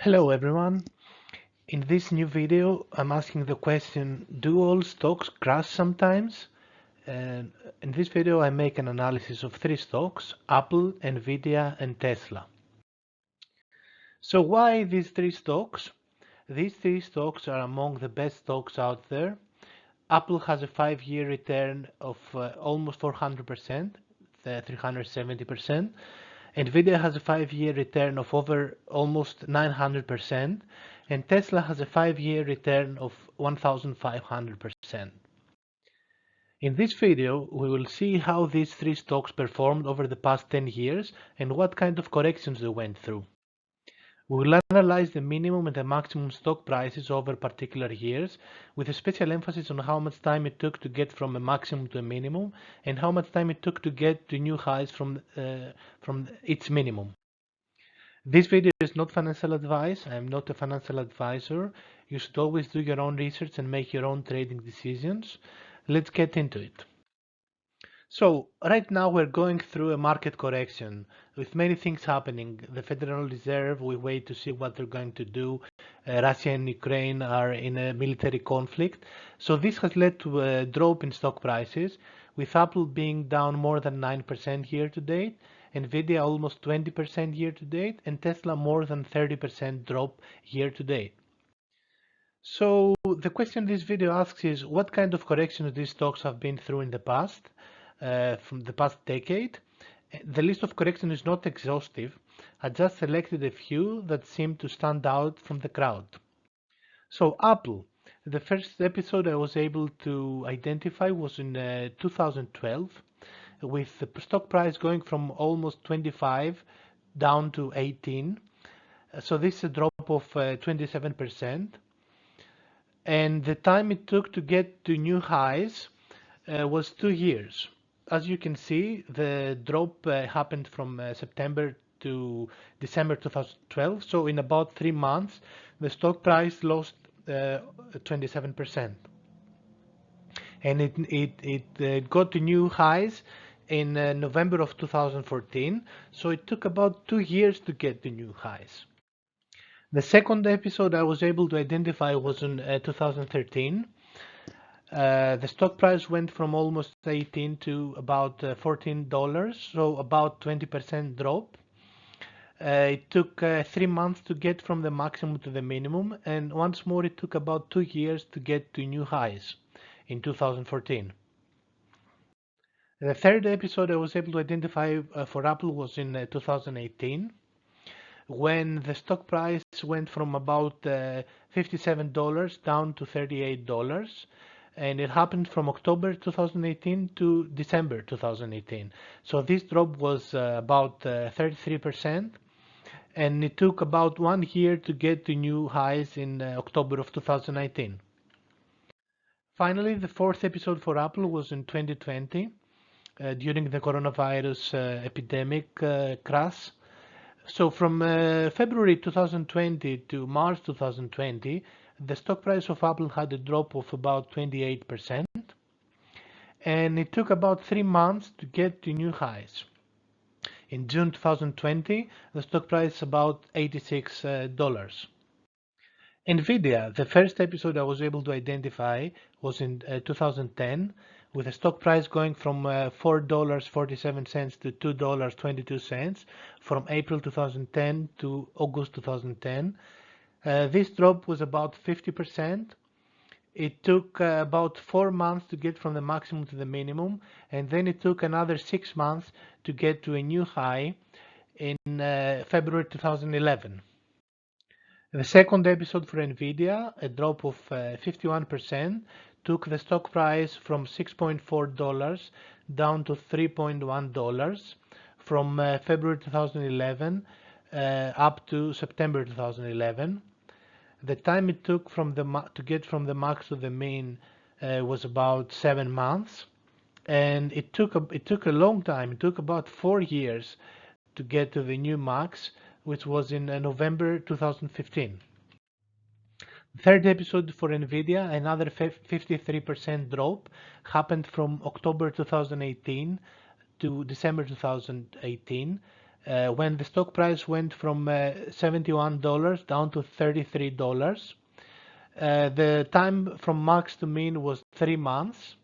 Hello everyone. In this new video, I'm asking the question, do all stocks crash sometimes? And in this video, I make an analysis of three stocks, Apple, NVIDIA, and Tesla. So why these three stocks? These three stocks are among the best stocks out there. Apple has a 5-year return of almost 400%, 370%. NVIDIA has a 5-year return of over almost 900%, and Tesla has a 5-year return of 1,500%. In this video, we will see how these three stocks performed over the past 10 years and what kind of corrections they went through. We will analyze the minimum and the maximum stock prices over particular years, with a special emphasis on how much time it took to get from a maximum to a minimum, and how much time it took to get to new highs from its minimum. This video is not financial advice. I am not a financial advisor. You should always do your own research and make your own trading decisions. Let's get into it. So right now we're going through a market correction with many things happening. The Federal Reserve, we wait to see what they're going to do. Russia and Ukraine are in a military conflict. So this has led to a drop in stock prices, with Apple being down more than 9% year to date, NVIDIA almost 20% year to date, and Tesla more than 30% drop year to date. So the question this video asks is, what kind of corrections these stocks have been through in the past? From the past decade. The list of corrections is not exhaustive. I just selected a few that seem to stand out from the crowd. So Apple, the first episode I was able to identify was in 2012, with the stock price going from almost 25 down to 18. So this is a drop of 27%. And the time it took to get to new highs was 2 years. As you can see, the drop happened from September to December 2012. So in about 3 months, the stock price lost 27%. And it got to new highs in November of 2014. So it took about 2 years to get to new highs. The second episode I was able to identify was in 2013. The stock price went from almost 18 to about $14, so about 20% drop. It took 3 months to get from the maximum to the minimum, and once more it took about 2 years to get to new highs in 2014. The third episode I was able to identify for Apple was in 2018, when the stock price went from about $57 down to $38. And it happened from October 2018 to December 2018. So this drop was about 33%, and it took about 1 year to get to new highs in October of 2019. Finally, the fourth episode for Apple was in 2020, during the coronavirus epidemic crash. So from February 2020 to March 2020, the stock price of Apple had a drop of about 28%, and it took about 3 months to get to new highs. In June 2020, the stock price about $86. NVIDIA, the first episode I was able to identify was in 2010, with the stock price going from $4.47 to $2.22 from April 2010 to August 2010. This drop was about 50%. It took about 4 months to get from the maximum to the minimum, and then it took another 6 months to get to a new high in February 2011. The second episode for NVIDIA, a drop of 51%, took the stock price from $6.4 down to $3.1 from February 2011 up to September 2011. The time it took to get from the max to the mean was about 7 months, and it took a long time. It took about 4 years to get to the new max, which was in November 2015. Third episode for NVIDIA, another 53% drop, happened from October 2018 to December 2018. when the stock price went from $71 down to $33. The time from max to min was 3 months,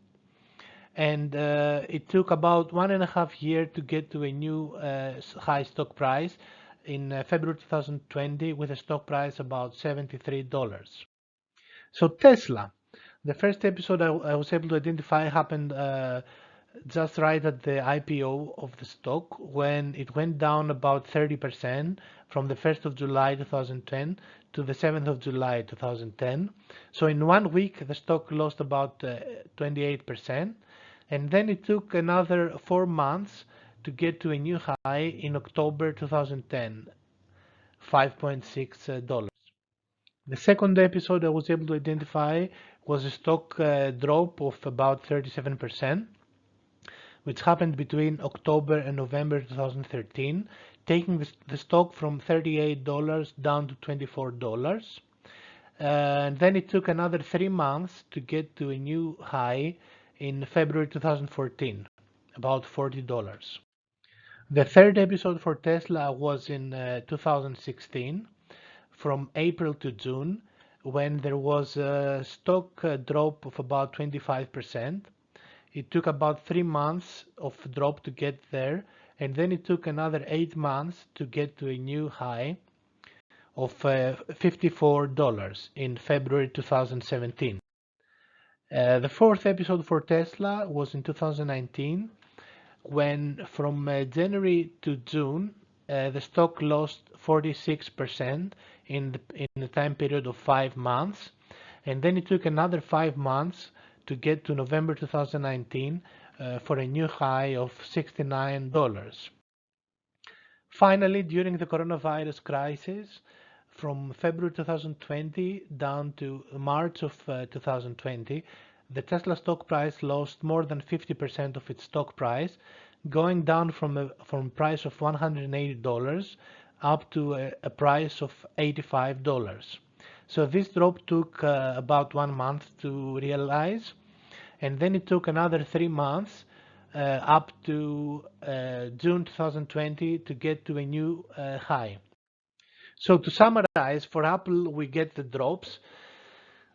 and it took about 1.5 years to get to a new high stock price in February 2020 with a stock price about $73. So Tesla, the first episode I was able to identify happened just right at the IPO of the stock when it went down about 30% from the 1st of July 2010 to the 7th of July 2010. So in 1 week the stock lost about 28%, and then it took another 4 months to get to a new high in October 2010, $5.6. The second episode I was able to identify was a stock drop of about 37%, which happened between October and November 2013, taking the stock from $38 down to $24. And then it took another 3 months to get to a new high in February 2014, about $40. The third episode for Tesla was in 2016, from April to June, when there was a stock drop of about 25%. It took about 3 months of drop to get there, and then it took another 8 months to get to a new high of $54 in February 2017. The fourth episode for Tesla was in 2019, when from January to June the stock lost 46% in the time period of 5 months, and then it took another 5 months to get to November 2019 for a new high of $69. Finally, during the coronavirus crisis, from February 2020 down to March of 2020, the Tesla stock price lost more than 50% of its stock price, going down from a price of $180 up to a price of $85. So this drop took about 1 month to realize, and then it took another 3 months up to June 2020 to get to a new high. So to summarize, for Apple we get the drops.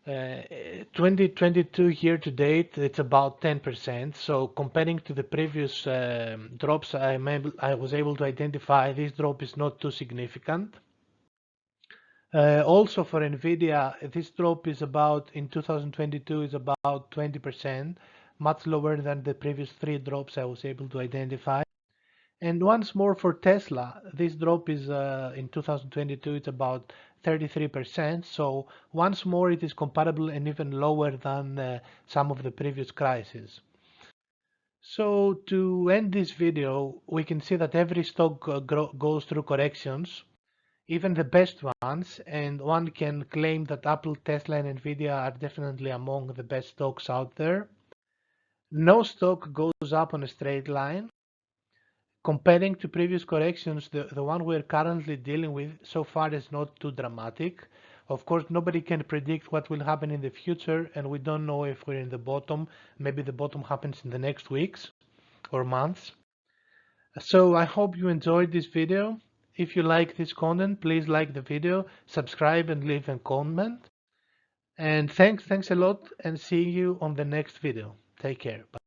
2022 year to date, it's about 10%. So comparing to the previous drops I was able to identify, this drop is not too significant. Also for NVIDIA, this drop is about, in 2022, is about 20%, much lower than the previous 3 drops I was able to identify. And once more for Tesla, this drop is in 2022, it's about 33%. So once more it is comparable and even lower than some of the previous crises. So to end this video, we can see that every stock goes through corrections, even the best ones, and one can claim that Apple, Tesla, and NVIDIA are definitely among the best stocks out there. No stock goes up on a straight line. Comparing to previous corrections, the one we're currently dealing with so far is not too dramatic. Of course, nobody can predict what will happen in the future, and we don't know if we're in the bottom. Maybe the bottom happens in the next weeks or months. So I hope you enjoyed this video. If you like this content, please like the video, subscribe, and leave a comment. And thanks a lot, and see you on the next video. Take care. Bye.